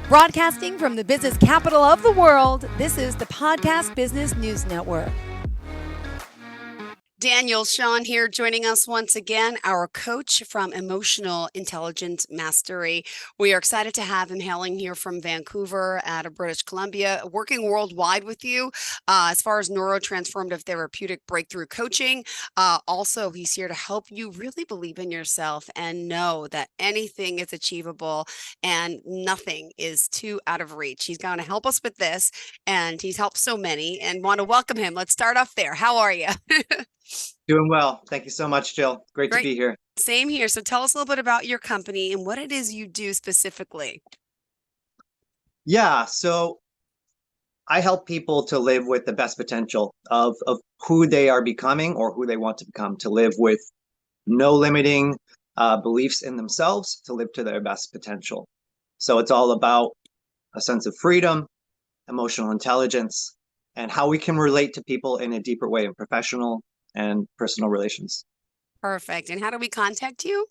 Broadcasting from the business capital of the world, this is the Podcast Business News Network. Daniel Sean here, joining us once again, our coach from Emotional Intelligence Mastery. We are excited to have him hailing here from Vancouver out of British Columbia, working worldwide with you as far as Neuro Transformative Therapeutic breakthrough coaching. Also, he's here to help you really believe in yourself and know that anything is achievable and nothing is too out of reach. He's going to help us with this, and he's helped so many, and want to welcome him. Let's start off there. How are you? Doing well. Thank you so much, Jill. Great to be here. Same here. So tell us a little bit about your company and what it is you do specifically. Yeah, so I help people to live with the best potential of who they are becoming or who they want to become, to live with no limiting beliefs in themselves, to live to their best potential. So it's all about a sense of freedom, emotional intelligence, and how we can relate to people in a deeper way in professional and personal relations. Perfect. And how do we contact you?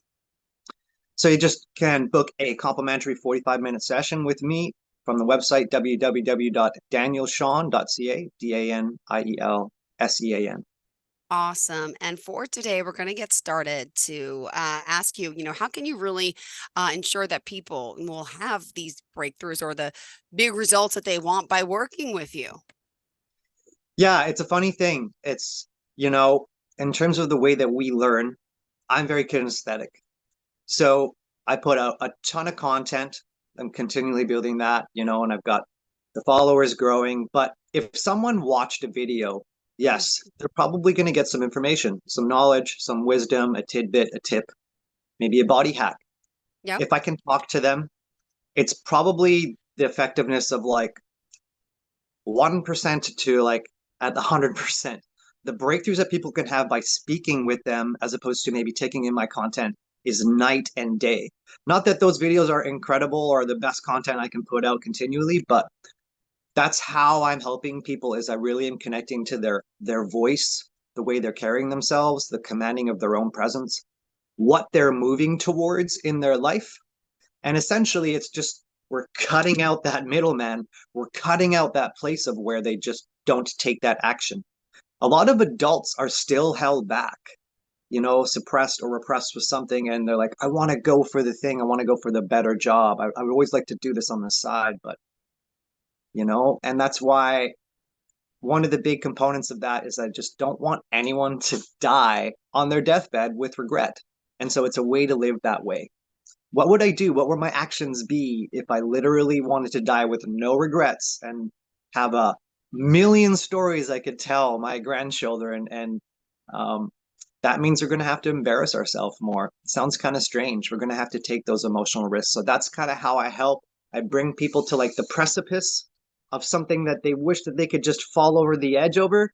So you just can book a complimentary 45-minute session with me from the website www.danielsean.ca, DANIELSEAN. Awesome. And for today, we're going to get started to ask you, how can you really ensure that people will have these breakthroughs or the big results that they want by working with you? Yeah, it's a funny thing. It's, in terms of the way that we learn, I'm very kinesthetic. So I put out a ton of content. I'm continually building that, and I've got the followers growing. But if someone watched a video, yes, they're probably going to get some information, some knowledge, some wisdom, a tidbit, a tip, maybe a body hack. Yep. If I can talk to them, it's probably the effectiveness of like 1% to like at 100%. The breakthroughs that people can have by speaking with them as opposed to maybe taking in my content is night and day. Not that those videos are incredible or the best content I can put out continually, but that's how I'm helping people, is I really am connecting to their voice, the way they're carrying themselves, the commanding of their own presence, what they're moving towards in their life. And essentially it's just, we're cutting out that middleman. We're cutting out that place of where they just don't take that action. A lot of adults are still held back, suppressed or repressed with something. And they're like, I want to go for the thing. I want to go for the better job. I would always like to do this on the side, but, and that's why one of the big components of that is I just don't want anyone to die on their deathbed with regret. And so it's a way to live that way. What would I do? What would my actions be if I literally wanted to die with no regrets and have a million stories I could tell my grandchildren? And that means we're going to have to embarrass ourselves more. It sounds kind of strange. We're going to have to take those emotional risks. So that's kind of how I help. I bring people to like the precipice of something that they wish that they could just fall over the edge over.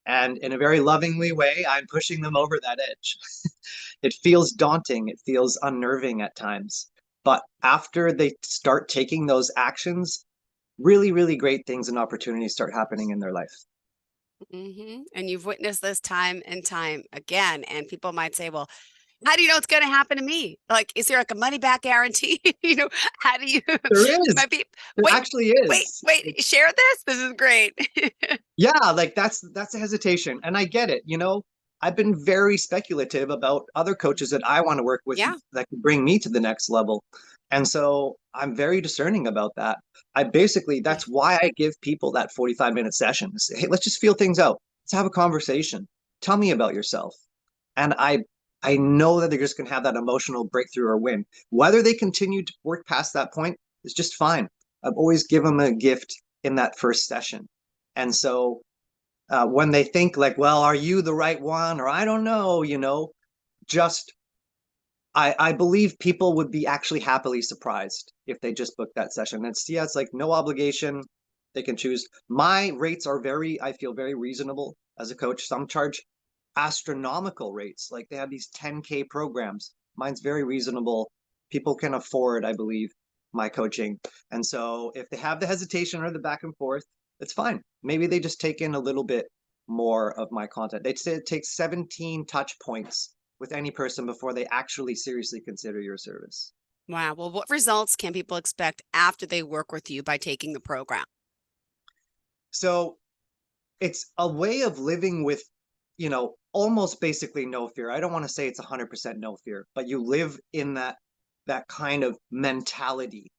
And in a very lovingly way, I'm pushing them over that edge. It feels daunting. It feels unnerving at times. But after they start taking those actions, really, really great things and opportunities start happening in their life. And you've witnessed this time and time again. And people might say, well, how do you know it's going to happen to me? Like, is there like a money back guarantee? How do you? There is. There actually is. Wait, share this. This is great. Yeah, like that's a hesitation. And I get it. I've been very speculative about other coaches that I want to work with that can bring me to the next level. And so I'm very discerning about that. That's why I give people that 45-minute session. Say, hey, let's just feel things out. Let's have a conversation. Tell me about yourself. And I know that they're just going to have that emotional breakthrough or win. Whether they continue to work past that point is just fine. I've always given them a gift in that first session. And so when they think like, well, are you the right one? Or I don't know, I believe people would be actually happily surprised if they just booked that session. It's like no obligation. They can choose. My rates are I feel very reasonable as a coach. Some charge astronomical rates. Like they have these 10K programs. Mine's very reasonable. People can afford, I believe, my coaching. And so if they have the hesitation or the back and forth, it's fine. Maybe they just take in a little bit more of my content. They'd say it takes 17 touch points with any person before they actually seriously consider your service. Wow. Well, what results can people expect after they work with you by taking the program? So it's a way of living with, almost basically no fear. I don't want to say it's 100% no fear, but you live in that kind of mentality.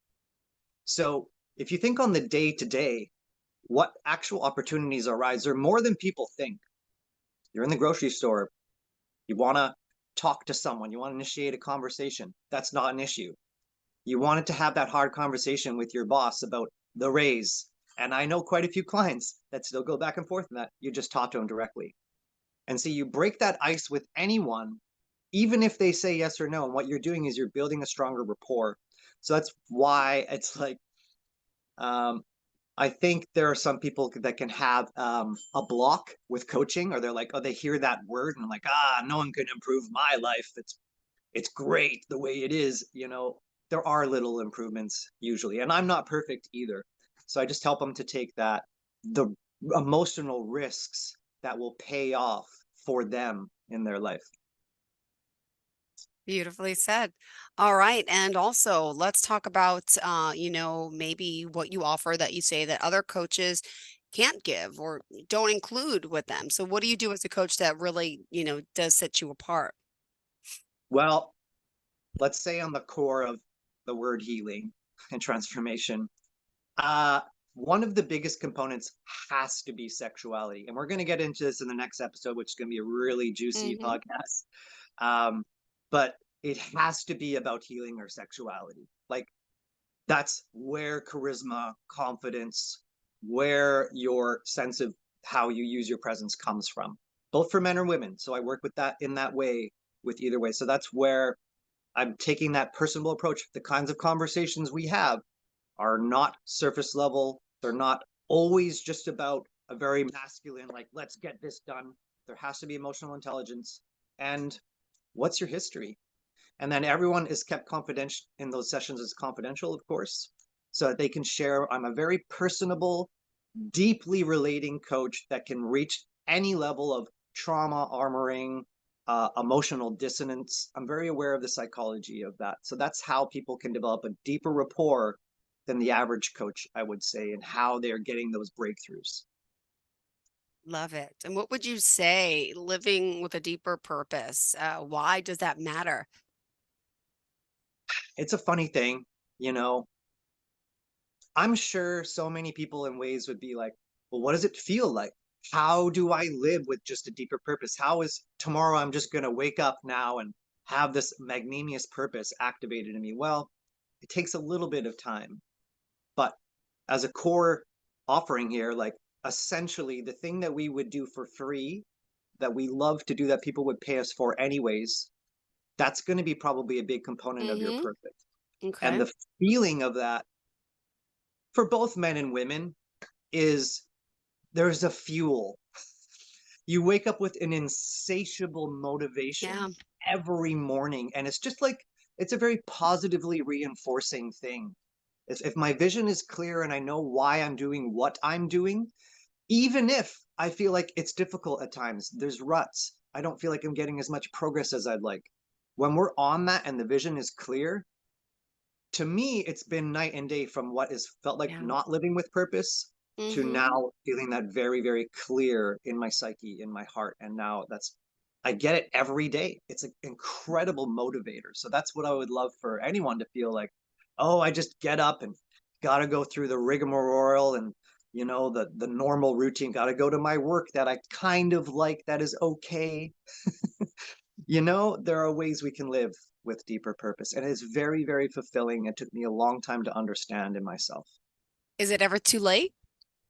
So if you think on the day to day, what actual opportunities arise, they're more than people think. You're in the grocery store, you want to talk to someone, you want to initiate a conversation. That's not an issue. You wanted to have that hard conversation with your boss about the raise. And I know quite a few clients that still go back and forth in that. You just talk to them directly. And so you break that ice with anyone, even if they say yes or no. And what you're doing is you're building a stronger rapport. So that's why it's like, um, I think there are some people that can have a block with coaching, or they're like, oh, they hear that word and I'm like, no one can improve my life. It's great the way it is. There are little improvements usually, and I'm not perfect either. So I just help them to take the emotional risks that will pay off for them in their life. Beautifully said. All right. And also, let's talk about, maybe what you offer that you say that other coaches can't give or don't include with them. So, what do you do as a coach that really, does set you apart? Well, let's say on the core of the word healing and transformation, uh, one of the biggest components has to be sexuality. And we're going to get into this in the next episode, which is going to be a really juicy Hmm. podcast. Um, but it has to be about healing our sexuality. Like, that's where charisma, confidence, where your sense of how you use your presence comes from, both for men or women. So I work with that in that way, with either way. So that's where I'm taking that personable approach. The kinds of conversations we have are not surface level. They're not always just about a very masculine, like, let's get this done. There has to be emotional intelligence. And what's your history? And then everyone is kept confidential in those sessions, is confidential, of course, so that they can share. I'm a very personable, deeply relating coach that can reach any level of trauma, armoring, emotional dissonance. I'm very aware of the psychology of that. So that's how people can develop a deeper rapport than the average coach, I would say, and how they're getting those breakthroughs. Love it. And what would you say living with a deeper purpose? Why does that matter? It's a funny thing, you know, I'm sure so many people in ways would be like, well, what does it feel like? How do I live with just a deeper purpose? How is tomorrow I'm just going to wake up now and have this magnanimous purpose activated in me? Well, it takes a little bit of time. But as a core offering here, like, essentially the thing that we would do for free, that we love to do, that people would pay us for anyways, that's going to be probably a big component of your Hmm. purpose. And Okay. the feeling of that for both men and women is there's a fuel. You wake up with an insatiable motivation Yeah. every morning, and it's just like, it's a very positively reinforcing thing. If my vision is clear and I know why I'm doing what I'm doing, even if I feel like it's difficult at times, there's ruts, I don't feel like I'm getting as much progress as I'd like. When we're on that and the vision is clear, to me, it's been night and day from what is felt like Yeah. not living with purpose to Hmm. now feeling that very, very clear in my psyche, in my heart. And now I get it every day. It's an incredible motivator. So that's what I would love for anyone to feel like, oh, I just get up and got to go through the rigmarole and, the normal routine, got to go to my work that I kind of like, that is okay. There are ways we can live with deeper purpose, and it's very, very fulfilling. It took me a long time to understand in myself. Is it ever too late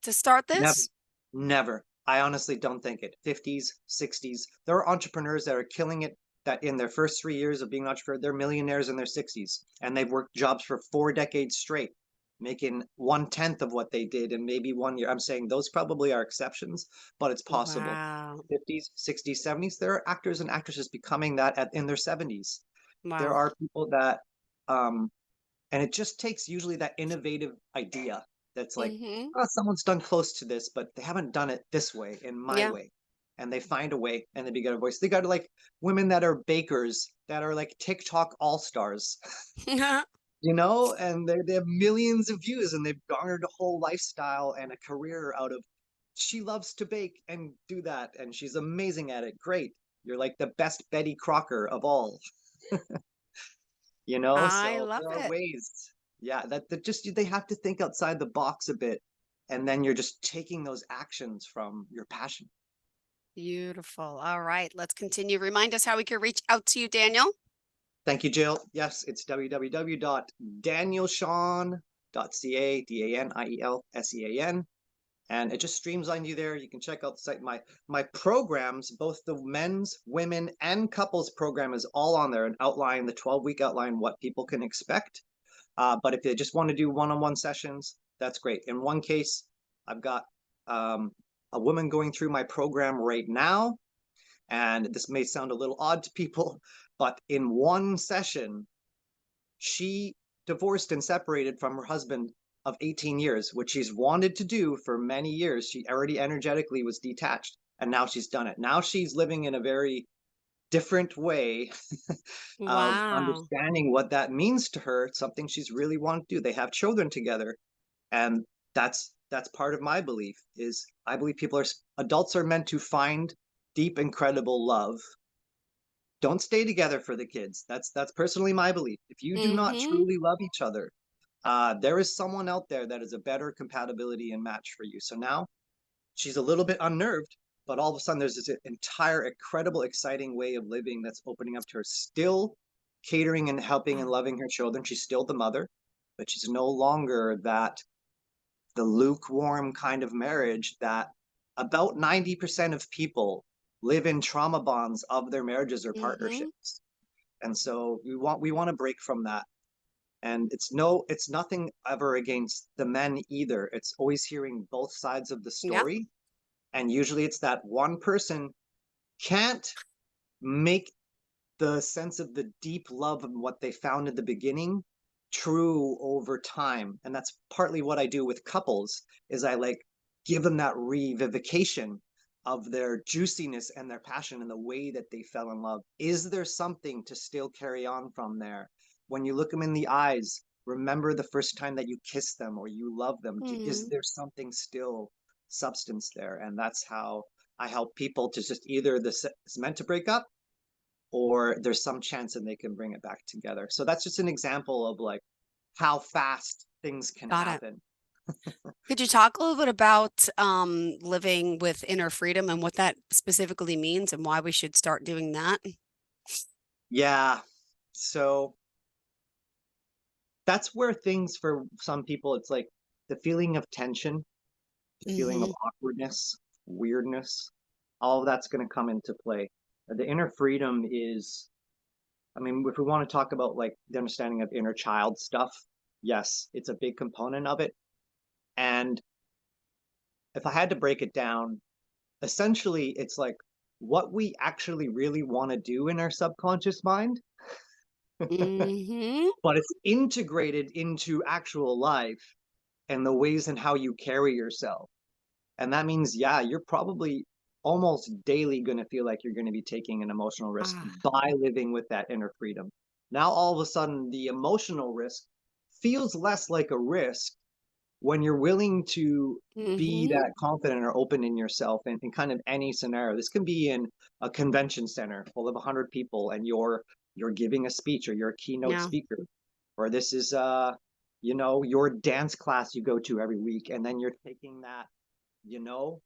to start Never, this? never. I honestly don't think it. 50s, 60s. There are entrepreneurs that are killing it, that in their first 3 years of being an entrepreneur, they're millionaires in their 60s, and they've worked jobs for 4 decades straight, making 1/10 of what they did in maybe 1 year. I'm saying those probably are exceptions, but it's possible. Wow. 50s, 60s, 70s, there are actors and actresses becoming that in their 70s. There Wow. are people that, um, and it just takes usually that innovative idea that's like, Hmm. oh, someone's done close to this, but they haven't done it this way, in my Yeah. way. And they find a way and they begin a voice. They got like women that are bakers that are like TikTok all-stars, you know, and they have millions of views and they've garnered a whole lifestyle and a career out of she loves to bake and do that and she's amazing at it. Great. You're like the best Betty Crocker of all, you know? I So love there are it. ways. Yeah, that just they have to think outside the box a bit. And then you're just taking those actions from your passion. Beautiful. All right, let's continue. Remind us how we can reach out to you, Daniel. Thank you, Jill. Yes, it's www.danielsean.ca, DanielSean, and it just streamlines you there. You can check out the site. My programs, both the men's, women, and couples program is all on there and outline the 12-week outline what people can expect. But if they just want to do one-on-one sessions, that's great. In one case, I've got a woman going through my program right now, and this may sound a little odd to people, but in one session, she divorced and separated from her husband of 18 years, which she's wanted to do for many years. She already energetically was detached, and now she's done it. Now she's living in a very different way of Wow. understanding what that means to her. It's something she's really wanted to do. They have children together, and that's part of my belief is I believe adults are meant to find deep, incredible love. Don't stay together for the kids. That's personally my belief. If you do not Mm-hmm. truly love each other, there is someone out there that is a better compatibility and match for you. So now she's a little bit unnerved, but all of a sudden there's this entire incredible, exciting way of living that's opening up to her. Still catering and helping and loving her children. She's still the mother, but she's no longer that the lukewarm kind of marriage that about 90% of people live in trauma bonds of their marriages or Mm-hmm. partnerships. And so we want to break from that. And it's nothing ever against the men either. It's always hearing both sides of the Yeah. story. And usually it's that one person can't make the sense of the deep love of what they found in the beginning true over time. And that's partly what I do with couples is I like give them that revivification of their juiciness and their passion and the way that they fell in love. Is there something to still carry on from there? When you look them in the eyes, remember the first time that you kissed them or you love them. Is Mm-hmm. there something still substance there? And that's how I help people to just either this is meant to break up or there's some chance that they can bring it back together. So that's just an example of like how fast things can Got it. happen. Could you talk a little bit about living with inner freedom and what that specifically means and why we should start doing that? Yeah. So that's where things for some people, it's like the feeling of tension, the feeling of Mm-hmm. awkwardness, weirdness, all of that's going to come into play. The inner freedom is, I mean, if we want to talk about like the understanding of inner child stuff, yes, it's a big component of it. And if I had to break it down, essentially it's like what we actually really want to do in our subconscious mind, Mm-hmm. but it's integrated into actual life and the ways and how you carry yourself. And that means, yeah, you're probably almost daily going to feel like you're going to be taking an emotional risk Ah. by living with that inner freedom. Now, all of a sudden, the emotional risk feels less like a risk when you're willing to be Mm-hmm. that confident or open in yourself in kind of any scenario. This can be in a convention center full of 100 people and you're giving a speech or you're a keynote Yeah. speaker, or this is your dance class you go to every week and then you're taking that, you know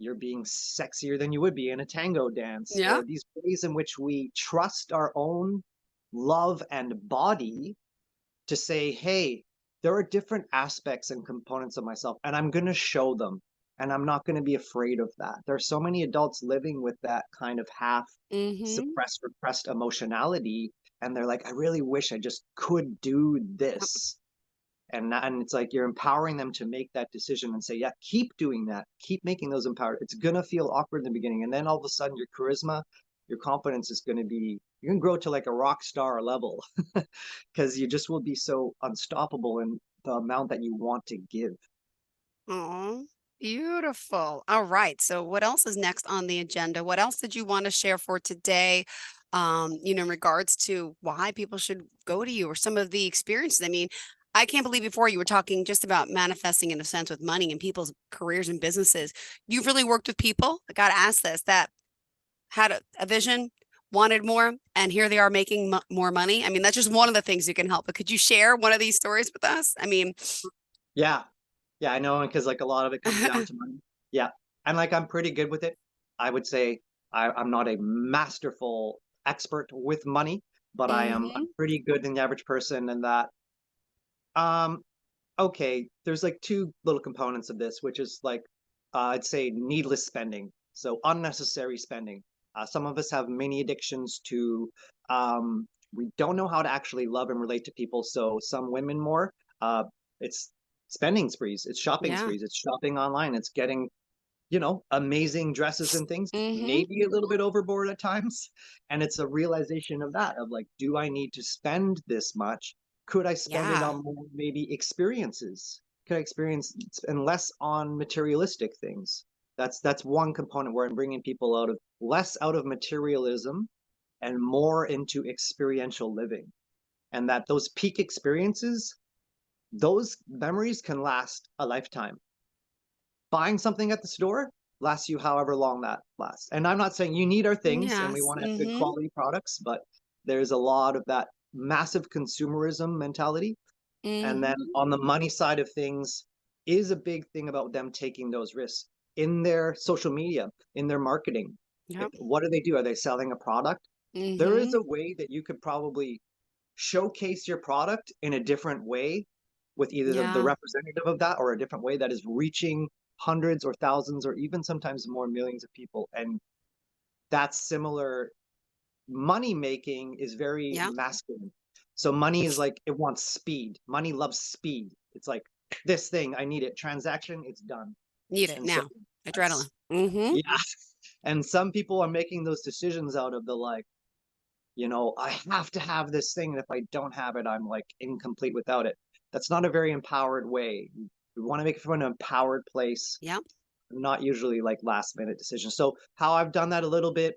you're being sexier than you would be in a tango dance, Yeah. or these ways in which we trust our own love and body to say, hey, there are different aspects and components of myself, and I'm going to show them. And I'm not going to be afraid of that. There are so many adults living with that kind of half Mm-hmm. suppressed, repressed emotionality. And they're like, I really wish I just could do Yep. this. And it's like you're empowering them to make that decision and say, yeah, keep doing that. Keep making those empowered. It's going to feel awkward in the beginning. And then all of a sudden, your charisma, your confidence is going to be, you can grow to like a rock star level because you just will be so unstoppable in the amount that you want to give. Oh, beautiful. All right. So, what else is next on the agenda? What else did you want to share for today? in regards to why people should go to you or some of the experiences. I mean, I can't believe before you were talking just about manifesting in a sense with money and people's careers and businesses. You've really worked with people, I got to ask this, that had a vision, wanted more, and here they are making more money. I mean, that's just one of the things you can help. But could you share one of these stories with us? I mean, Yeah. Yeah, I know, because like a lot of it comes down to money. Yeah. And like I'm pretty good with it. I would say I'm not a masterful expert with money, but I'm hmm pretty good than the average person in that. Um, okay, there's like two little components of this, which is like I'd say needless spending. So unnecessary spending. Some of us have many addictions to we don't know how to actually love and relate to people. So some women more, it's spending sprees, it's shopping yeah. sprees, it's shopping online, it's getting, amazing dresses and things, hmm maybe a little bit overboard at times. And it's a realization of that, of like, do I need to spend this much? Could I spend it Yeah. on more maybe experiences? Could I experience and less on materialistic things? That's one component where I'm bringing people out of less out of materialism and more into experiential living. And that those peak experiences, those memories can last a lifetime. Buying something at the store lasts you however long that lasts. And I'm not saying you need our things and we Yes. want to have good quality products, but there's a lot of that massive consumerism mentality. And then hmm on the money side of things is a big thing about them taking those risks in their social media, in their marketing. Yep. What do they do? Are they selling a product? There is hmm a way that you could probably showcase your product in a different way with either the Yeah. representative of that or a different way that is reaching hundreds or thousands or even sometimes more millions of people. And that's similar. Money making is very Yeah. masculine. So money is like, it wants speed. Money loves speed. It's like, this thing, I need it. Transaction, it's done. Need it And so now. that's, Adrenaline. yeah. And some people are making those decisions out of the like, I have to have this thing. And if I don't have it, I'm like incomplete without it. That's not a very empowered way. We want to make it from an empowered place, Yep. not usually like last minute decisions. So how I've done that a little bit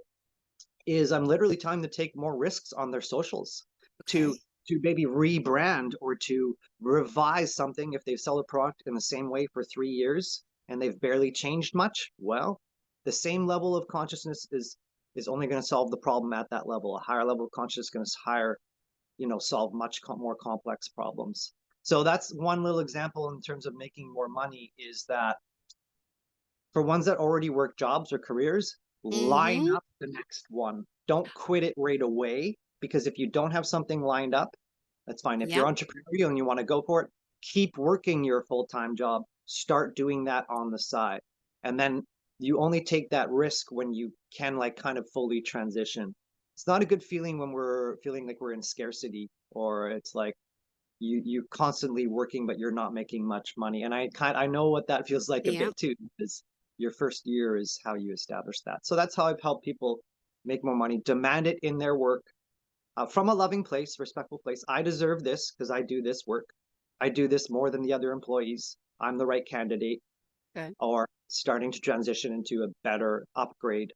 is I'm literally telling them to take more risks on their socials, to Okay. to maybe rebrand or to revise something if they've sold a product in the same way for 3 years and they've barely changed much. Well, the same level of consciousness is only going to solve the problem at that level. A higher level of consciousness is going to solve much more complex problems. So that's one little example in terms of making more money, is that for ones that already work jobs or careers, line hmm up the next one. Don't quit it right away, because if you don't have something lined up, that's fine. If you're Yep. entrepreneurial and you want to go for it, keep working your full-time job. Start doing that on the side. And then you only take that risk when you can like kind of fully transition. It's not a good feeling when we're feeling like we're in scarcity, or it's like you constantly working but you're not making much money. And I know what that feels like a Yep. bit too, because your first year is how you establish that. So that's how I've helped people make more money, demand it in their work, from a loving place, respectful place. I deserve this because I do this work. I do this more than the other employees. I'm the right candidate, Good. or starting to transition into a better upgrade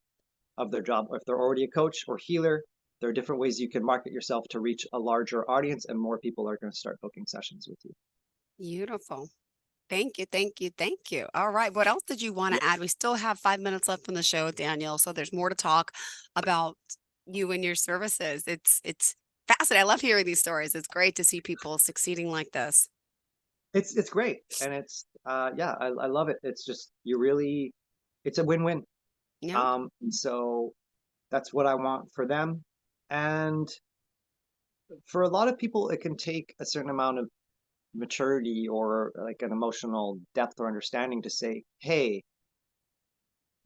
of their job. If they're already a coach or healer, there are different ways you can market yourself to reach a larger audience, and more people are going to start booking sessions with you. Beautiful. Thank you. Thank you. Thank you. All right. What else did you want Yeah. to add? We still have 5 minutes left on the show, Daniel. So there's more to talk about you and your services. It's fascinating. I love hearing these stories. It's great to see people succeeding like this. It's great, and it's yeah, I love it. It's just it's a win-win. Yeah. And so that's what I want for them. And for a lot of people, it can take a certain amount of maturity or like an emotional depth or understanding to say, hey,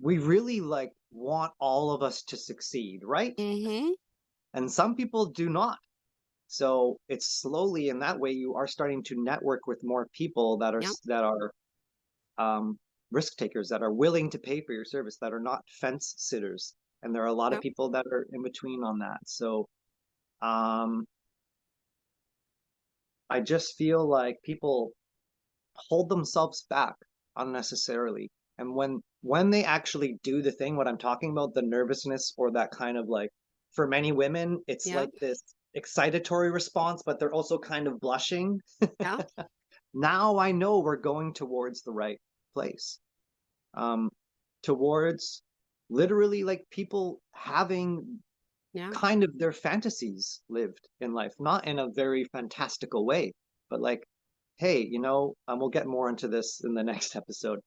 we really like want all of us to succeed, right? Mm-hmm. And some people do not. So it's slowly in that way you are starting to network with more people Yep. that are um, risk takers, that are willing to pay for your service, that are not fence sitters. And there are a lot of Yep. people that are in between on that. So um, I just feel like people hold themselves back unnecessarily. And when they actually do the thing, what I'm talking about, the nervousness or that kind of like for many women, it's Yeah. like this excitatory response, but they're also kind of blushing. Yeah. Now I know we're going towards the right place. Towards literally like people having Yeah. kind of their fantasies lived in life, not in a very fantastical way, but like, hey, we'll get more into this in the next episode,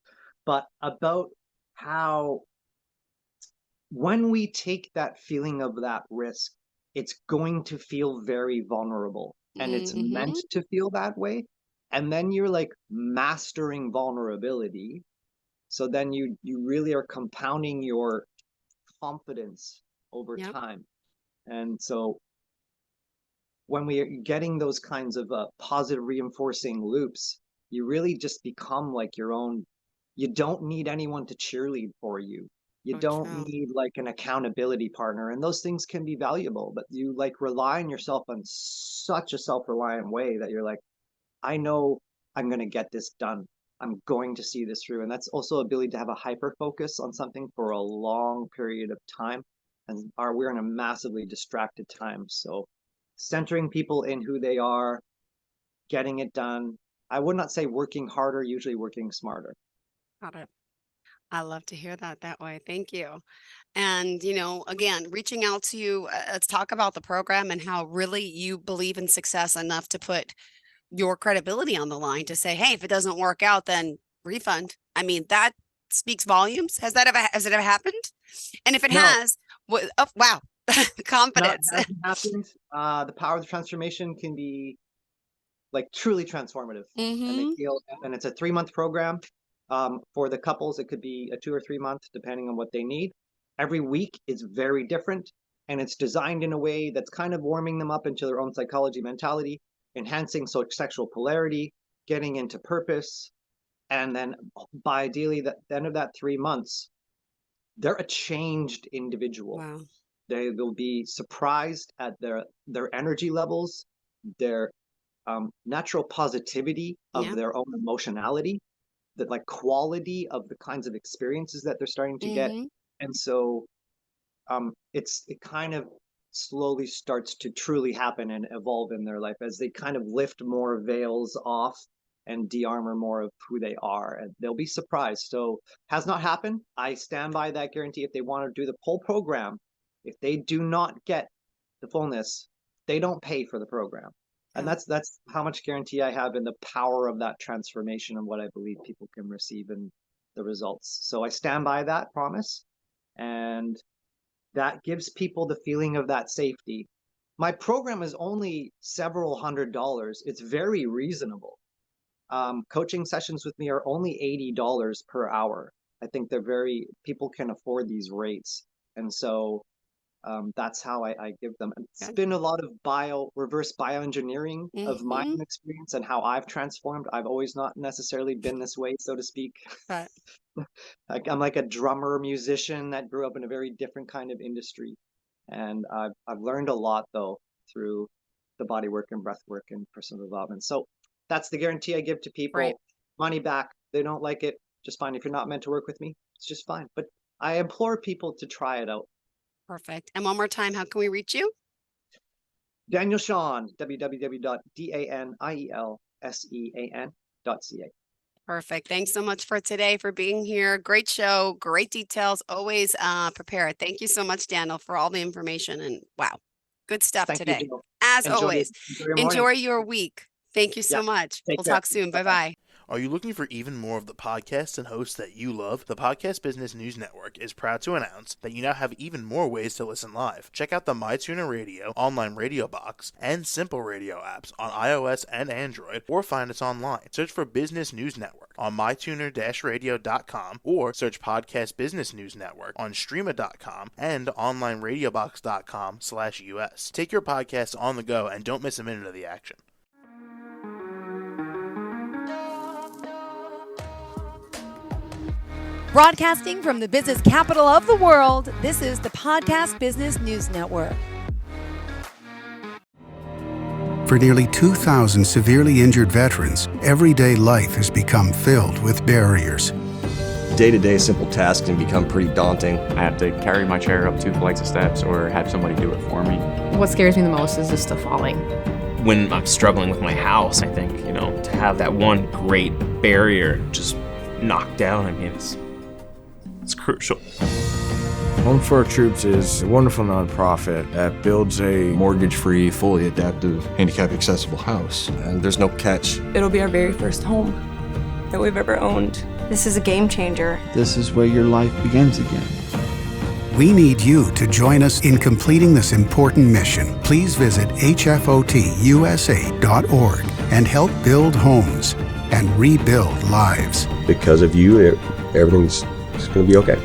but about how when we take that feeling of that risk, it's going to feel very vulnerable and it's meant Mm-hmm. to feel that way. And then you're like mastering vulnerability. So then you really are compounding your confidence over Yep. time. And so when we are getting those kinds of positive reinforcing loops, you really just become like your own. You don't need anyone to cheerlead for you. You So don't true. need like an accountability partner, and those things can be valuable, but you like rely on yourself in such a self-reliant way that you're like, I know I'm going to get this done. I'm going to see this through. And that's also ability to have a hyper focus on something for a long period of time. And we're in a massively distracted time. So centering people in who they are, getting it done. I would not say working harder, usually working smarter. Got it. I love to hear that way. Thank you. And, again, reaching out to you, let's talk about the program and how really you believe in success enough to put your credibility on the line to say, hey, if it doesn't work out, then refund. I mean, that speaks volumes. Has it ever happened? And if it No, has, oh, wow, not confidence. hasn't happened. The power of the transformation can be like truly transformative, and they Mm-hmm. feel, and it's a 3-month program. For the couples, it could be a 2 or 3 month, depending on what they need. Every week is very different, and it's designed in a way that's kind of warming them up into their own psychology, mentality, enhancing sexual polarity, getting into purpose, and then by ideally the end of that 3 months, they're a changed individual. Wow. They will be surprised at their energy levels, their natural positivity of Yeah. their own emotionality, the like quality of the kinds of experiences that they're starting to get. Mm-hmm. And so it kind of slowly starts to truly happen and evolve in their life as they kind of lift more veils off and de-armor more of who they are, and they'll be surprised. So has not happened. I stand by that guarantee. If they want to do the whole program, if they do not get the fullness, they don't pay for the program. And Yeah. that's how much guarantee I have in the power of that transformation and what I believe people can receive in the results. So I stand by that promise, and that gives people the feeling of that safety. My program is only several $100s. It's very reasonable. Coaching sessions with me are only $80 per hour. I think people can afford these rates. And so that's how I give them. It's Good. been a lot of reverse bioengineering of my Mm-hmm. own experience and how I've transformed. I've always not necessarily been this way, so to speak. But I'm like a drummer musician that grew up in a very different kind of industry. And I've learned a lot though through the body work and breath work and personal development. So that's the guarantee I give to great. people. Money back. They don't like it, just fine. If you're not meant to work with me, it's just fine. But I implore people to try it out. Perfect. And one more time, how can we reach you? Daniel Sean, www.danielsean.ca. Perfect. Thanks so much for today, for being here. Great show, great details. Always prepared. Thank you so much, Daniel, for all the information. And wow, good stuff Thank you, today. Jill. As Enjoy, always, enjoy your morning. enjoy your week. Thank you Yeah, so much. take We'll care. talk soon. Bye Bye-bye. bye. Are you looking for even more of the podcasts and hosts that you love? The Podcast Business News Network is proud to announce that you now have even more ways to listen live. Check out the MyTuner Radio, online radio box, and Simple Radio apps on iOS and Android, or find us online. Search for Business News Network on mytuner-radio.com, or search Podcast Business News Network on streama.com and onlineradiobox.com/US. Take your podcast on the go and don't miss a minute of the action. Broadcasting from the business capital of the world, this is the Podcast Business News Network. For nearly 2,000 severely injured veterans, everyday life has become filled with barriers. day-to-day simple tasks can become pretty daunting. I have to carry my chair up 2 flights of steps or have somebody do it for me. What scares me the most is just the falling. When I'm struggling with my house, I think, to have that one great barrier just knocked down, it's crucial. Home for Our Troops is a wonderful nonprofit that builds a mortgage-free, fully adaptive, handicap-accessible house. And there's no catch. It'll be our very first home that we've ever owned. This is a game changer. This is where your life begins again. We need you to join us in completing this important mission. Please visit hfotusa.org and help build homes and rebuild lives. Because of you, everything's going to be okay.